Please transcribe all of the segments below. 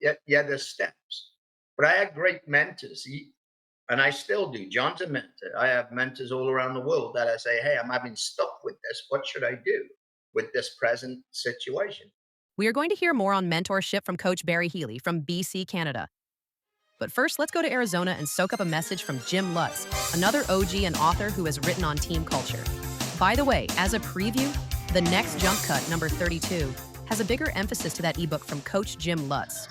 Yeah, there's steps. But I had great mentors, and I still do. John's a mentor. I have mentors all around the world that I say, hey, I'm having stuff with this. What should I do with this present situation? We are going to hear more on mentorship from Coach Barry Healy from BC, Canada. But first, let's go to Arizona and soak up a message from Jim Lutz, another OG and author who has written on team culture. By the way, as a preview, the next jump cut, number 32, has a bigger emphasis to that ebook from Coach Jim Lutz.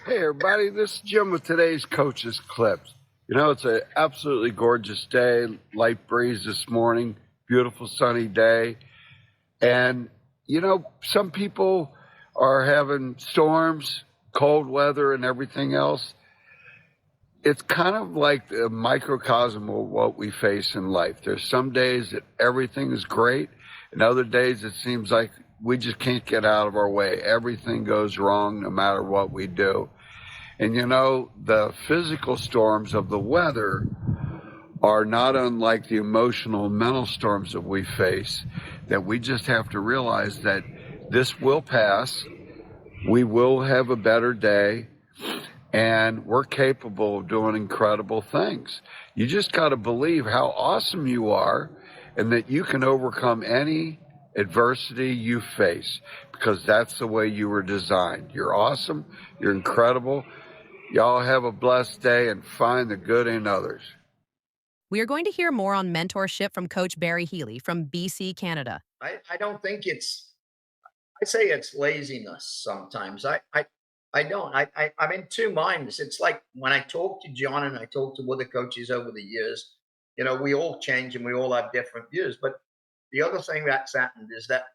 Hey everybody, this is Jim with today's Coach's Clips. You know, it's an absolutely gorgeous day, light breeze this morning, beautiful sunny day. And, you know, some people are having storms, cold weather and everything else. It's kind of like the microcosm of what we face in life. There's some days that everything is great, and other days it seems like we just can't get out of our way. Everything goes wrong no matter what we do. And you know, the physical storms of the weather are not unlike the emotional and mental storms that we face, that we just have to realize that this will pass, we will have a better day, and we're capable of doing incredible things. You just got to believe how awesome you are and that you can overcome any adversity you face, because that's the way you were designed. You're awesome. You're incredible. Y'all have a blessed day and find the good in others. We are going to hear more on mentorship from Coach Barry Healy from BC, Canada. I don't think I say it's laziness sometimes. I don't. I'm in two minds. It's like when I talk to John and I talk to other coaches over the years, you know, we all change and we all have different views. But the other thing that's happened is that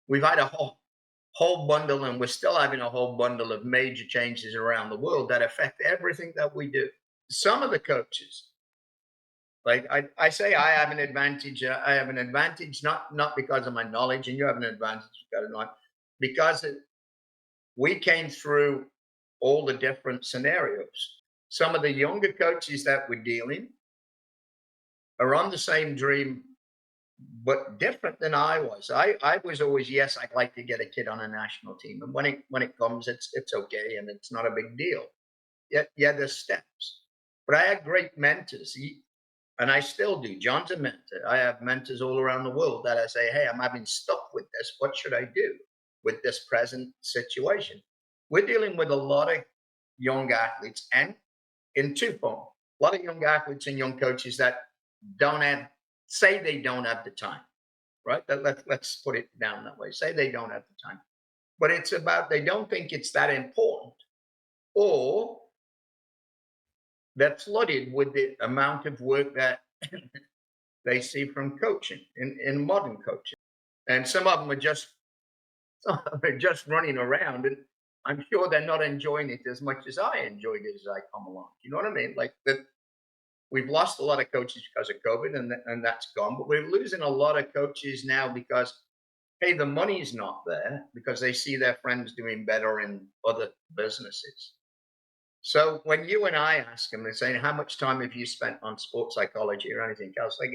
we've had a whole bundle, and we're still having a whole bundle of major changes around the world that affect everything that we do. Some of the coaches, like I say, I have an advantage. I have an advantage not because of my knowledge, and you have an advantage because we came through all the different scenarios. Some of the younger coaches that we're dealing are on the same dream, but different than I was. I was always, yes, I'd like to get a kid on a national team, and when it comes, it's okay, and it's not a big deal. Yeah, there's steps. But I had great mentors, and I still do. John's a mentor. I have mentors all around the world that I say, hey, I'm having stuff with this. What should I do with this present situation? We're dealing with a lot of young athletes, and in two forms, a lot of young athletes and young coaches that don't have say they don't have the time, right? Let's put it down that way. Say they don't have the time, but it's about they don't think it's that important, or they're flooded with the amount of work that they see from coaching in modern coaching, and some of them are just running around, and I'm sure they're not enjoying it as much as I enjoyed it as I come along. You know what I mean? Like that. We've lost a lot of coaches because of COVID, and that's gone. But we're losing a lot of coaches now because, hey, the money's not there because they see their friends doing better in other businesses. So when you and I ask them, they're saying, how much time have you spent on sports psychology or anything else? Like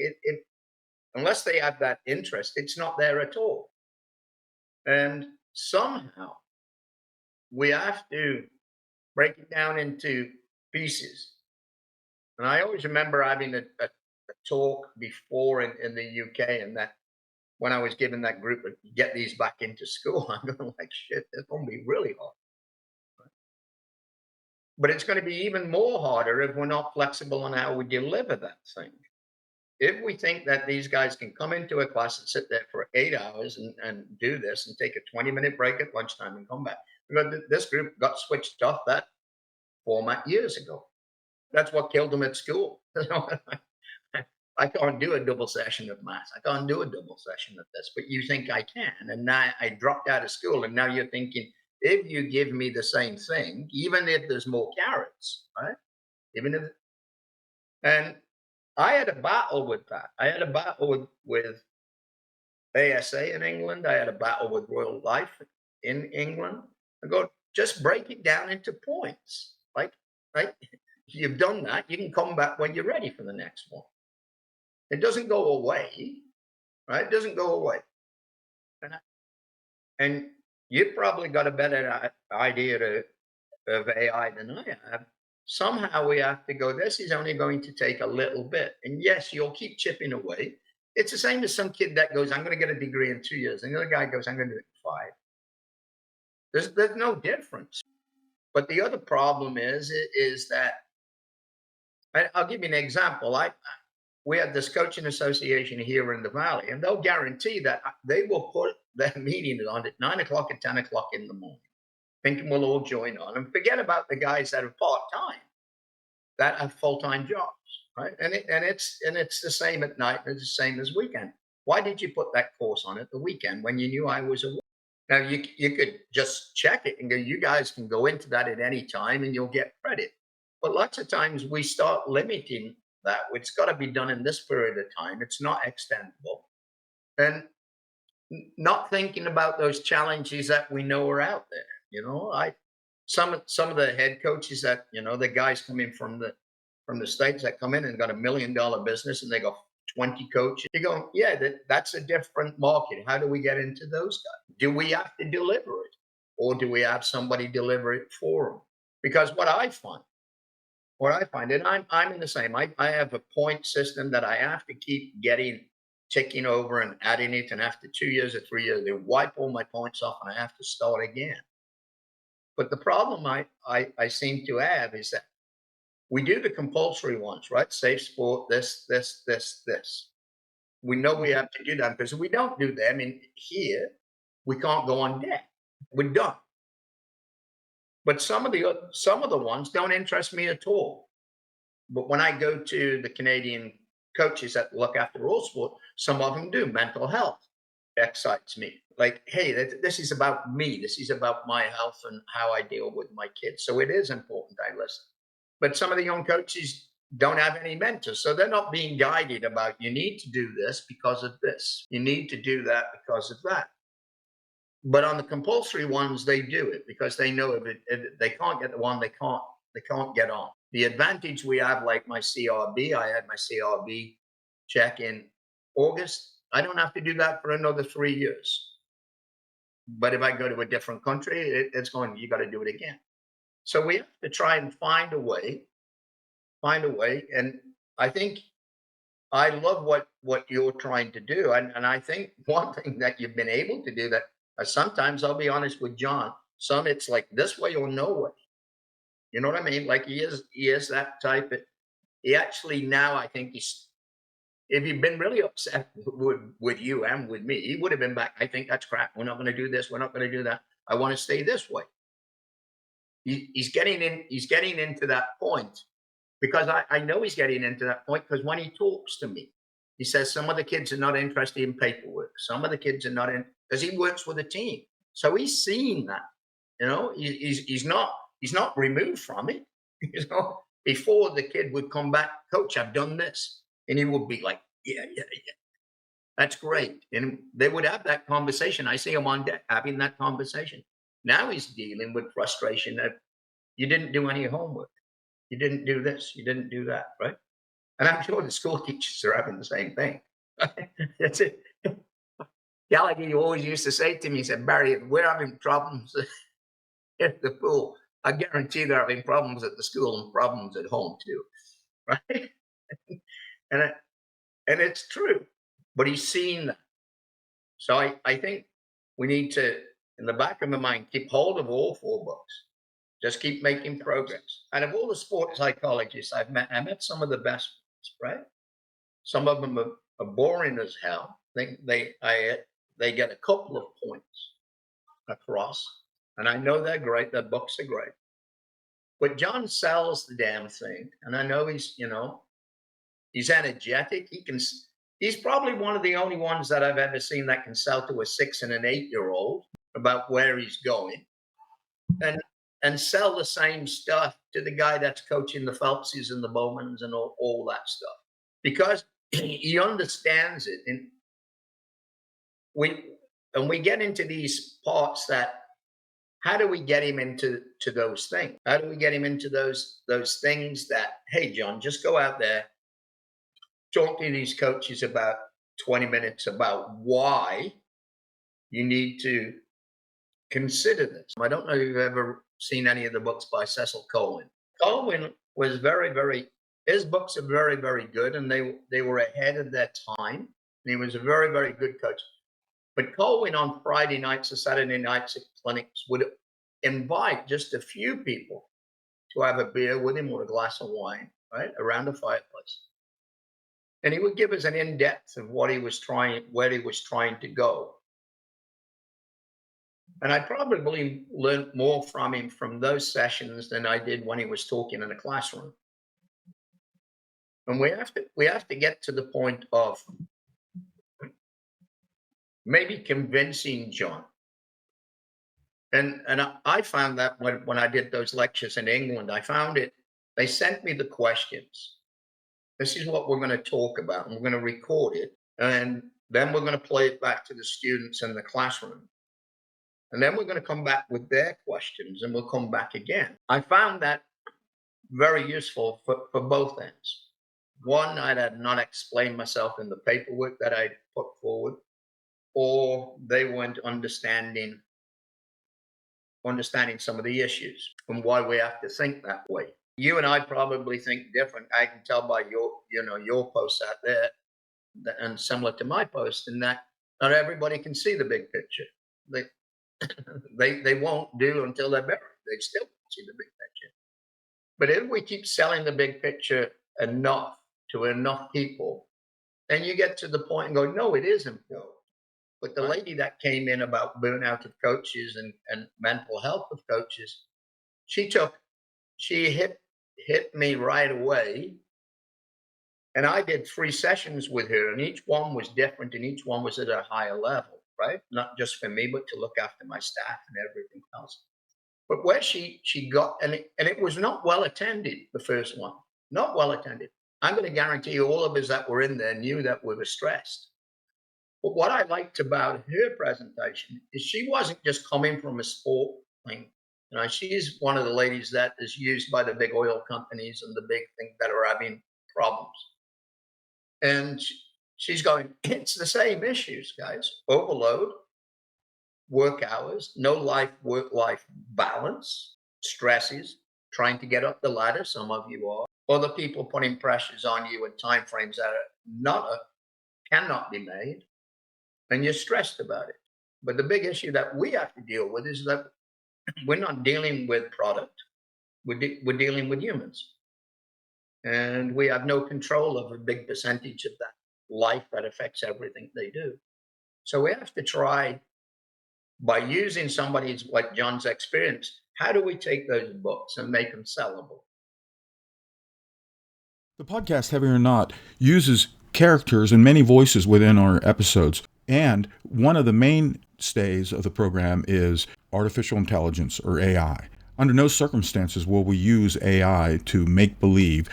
unless they have that interest, it's not there at all. And somehow we have to break it down into pieces. And I always remember having a talk before in the UK, and that when I was given that group of get these back into school, I'm going like, shit, it's going to be really hard. But it's going to be even more harder if we're not flexible on how we deliver that thing. If we think that these guys can come into a class and sit there for 8 hours and do this and take a 20-minute break at lunchtime and come back. Because this group got switched off that format years ago. That's what killed them at school. I can't do a double session of math. I can't do a double session of this, but you think I can. And now I dropped out of school, and now you're thinking, if you give me the same thing, even if there's more carrots, right? Even if, and I had a battle with that. I had a battle with ASA in England. I had a battle with Royal Life in England. I go, just break it down into points. Like, right? You've done that. You can come back when you're ready for the next one. It doesn't go away, right? It doesn't go away. And you've probably got a better idea of AI than I have, somehow we have to go, this is only going to take a little bit. And yes, you'll keep chipping away. It's the same as some kid that goes, I'm going to get a degree in 2 years. And the other guy goes, I'm going to do it in 5. There's no difference. But the other problem is that I'll give you an example. We have this coaching association here in the Valley, and they'll guarantee that they will put their meetings on at 9 o'clock and 10 o'clock in the morning, thinking we'll all join on, and forget about the guys that are part time, that have full time jobs, right? And it's the same at night. It's the same as weekend. Why did you put that course on at the weekend when you knew I was away? Now you could just check it and go, you guys can go into that at any time and you'll get credit. But lots of times we start limiting that. It's got to be done in this period of time. It's not extendable. And not thinking about those challenges that we know are out there. Some of the head coaches that, the guys coming from the States that come in and got $1 million business and they got 20 coaches. You go, yeah, that's a different market. How do we get into those guys? Do we have to deliver it, or do we have somebody deliver it for them? Because what I find, and I'm in the same. I have a point system that I have to keep ticking over and adding it, and after 2 years or 3 years, they wipe all my points off, and I have to start again. But the problem I seem to have is that we do the compulsory ones, right? Safe sport, this. We know we have to do that, because if we don't do them in here, we can't go on deck. We're done. But some of the ones don't interest me at all. But when I go to the Canadian coaches that look after all sport, some of them do. Mental health excites me. Like, hey, this is about me. This is about my health and how I deal with my kids. So it is important I listen. But some of the young coaches don't have any mentors. So they're not being guided about, you need to do this because of this. You need to do that because of that. But on the compulsory ones, they do it because they know if they can't get the one, they can't get on. The advantage we have, like my CRB, I had my CRB check in August. I don't have to do that for another 3 years. But if I go to a different country, it's going, you got to do it again. So we have to try and find a way. And I think I love what you're trying to do. And I think one thing that you've been able to do that sometimes, I'll be honest with John, some it's like this way or no way. You know what I mean? Like he is that type of, he actually now, I think if he'd been really upset with you and with me, he would have been back. I think that's crap. We're not going to do this. We're not going to do that. I want to stay this way. He's getting into that point, because I know he's getting into that point, because when he talks to me, he says some of the kids are not interested in paperwork. Some of the kids are not in, because he works with a team. So he's seeing that, he's not removed from it. Before the kid would come back, coach, I've done this. And he would be like, yeah. That's great. And they would have that conversation. I see him on deck having that conversation. Now he's dealing with frustration that you didn't do any homework. You didn't do this. You didn't do that, right? And I'm sure the school teachers are having the same thing. That's it. Gallagher always used to say to me, he said, Barry, if we're having problems at the pool, I guarantee they're having problems at the school and problems at home too, right? And it's true, but he's seen that. So I think we need to, in the back of my mind, keep hold of all 4 books. Just keep making progress. And of all the sports psychologists I've met, I met some of the best ones, right? Some of them are boring as hell. They get a couple of points across, and I know they're great. Their books are great. But John sells the damn thing, and I know he's energetic. He's probably one of the only ones that I've ever seen that can sell to a 6 and an 8-year-old about where he's going, and sell the same stuff to the guy that's coaching the Phelpses and the Bowmans and all that stuff, because he understands it. And we get into these parts that, how do we get him into those things? How do we get him into those things that, hey, John, just go out there, talk to these coaches about 20 minutes about why you need to consider this. I don't know if you've ever seen any of the books by Cecil Colwin. Colwin was his books are very, very good, and they were ahead of their time. He was a very, very good coach. But Colwin on Friday nights or Saturday nights at clinics would invite just a few people to have a beer with him or a glass of wine, right, around the fireplace. And he would give us an in-depth of where he was trying to go. And I probably learned more from him from those sessions than I did when he was talking in a classroom. And we have to get to the point of maybe convincing John. And I found that when I did those lectures in England, I found it, they sent me the questions. This is what we're going to talk about, and we're going to record it. And then we're going to play it back to the students in the classroom. And then we're going to come back with their questions, and we'll come back again. I found that very useful for both ends. One, I had not explained myself in the paperwork that I put forward, or they weren't understanding some of the issues and why we have to think that way. You and I probably think different. I can tell by your posts out there, and similar to my post, in that not everybody can see the big picture. They won't do until they're buried. They still won't see the big picture. But if we keep selling the big picture enough to enough people, then you get to the point and go, no, it isn't. No. But the lady that came in about burnout of coaches and mental health of coaches, she hit me right away. And I did 3 sessions with her, and each one was different, and each one was at a higher level, right? Not just for me, but to look after my staff and everything else. But where she got, and it was not well attended, the first one, not well attended. I'm going to guarantee you all of us that were in there knew that we were stressed. But what I liked about her presentation is she wasn't just coming from a sport thing. She's one of the ladies that is used by the big oil companies and the big things that are having problems. And she's going, it's the same issues, guys. Overload, work hours, no work-life balance, stresses, trying to get up the ladder, some of you are. Other people putting pressures on you in timeframes that cannot be made. And you're stressed about it. But the big issue that we have to deal with is that we're not dealing with product. We're dealing with humans. And we have no control of a big percentage of that life that affects everything they do. So we have to try, by using somebody's, like John's experience, how do we take those books and make them sellable? The podcast, Heavy or Not, uses characters and many voices within our episodes. And one of the mainstays of the program is artificial intelligence, or AI. Under no circumstances will we use AI to make believe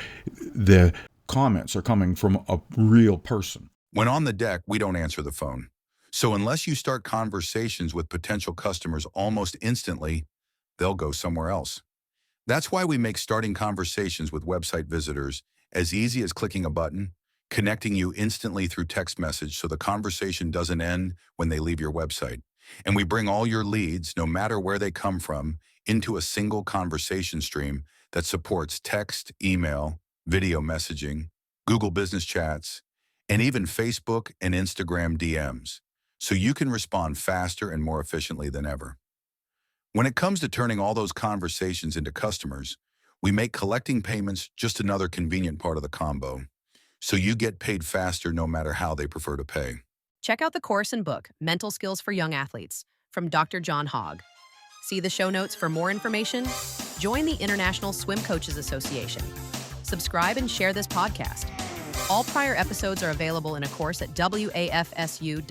the comments are coming from a real person. When on the deck, we don't answer the phone. So unless you start conversations with potential customers almost instantly, they'll go somewhere else. That's why we make starting conversations with website visitors as easy as clicking a button, connecting you instantly through text message so the conversation doesn't end when they leave your website. And we bring all your leads, no matter where they come from, into a single conversation stream that supports text, email, video messaging, Google Business Chats, and even Facebook and Instagram DMs, so you can respond faster and more efficiently than ever. When it comes to turning all those conversations into customers, we make collecting payments just another convenient part of the combo, so you get paid faster no matter how they prefer to pay. Check out the course and book, Mental Skills for Young Athletes, from Dr. John Hogg. See the show notes for more information? Join the International Swim Coaches Association. Subscribe and share this podcast. All prior episodes are available in a course at wafsu.org.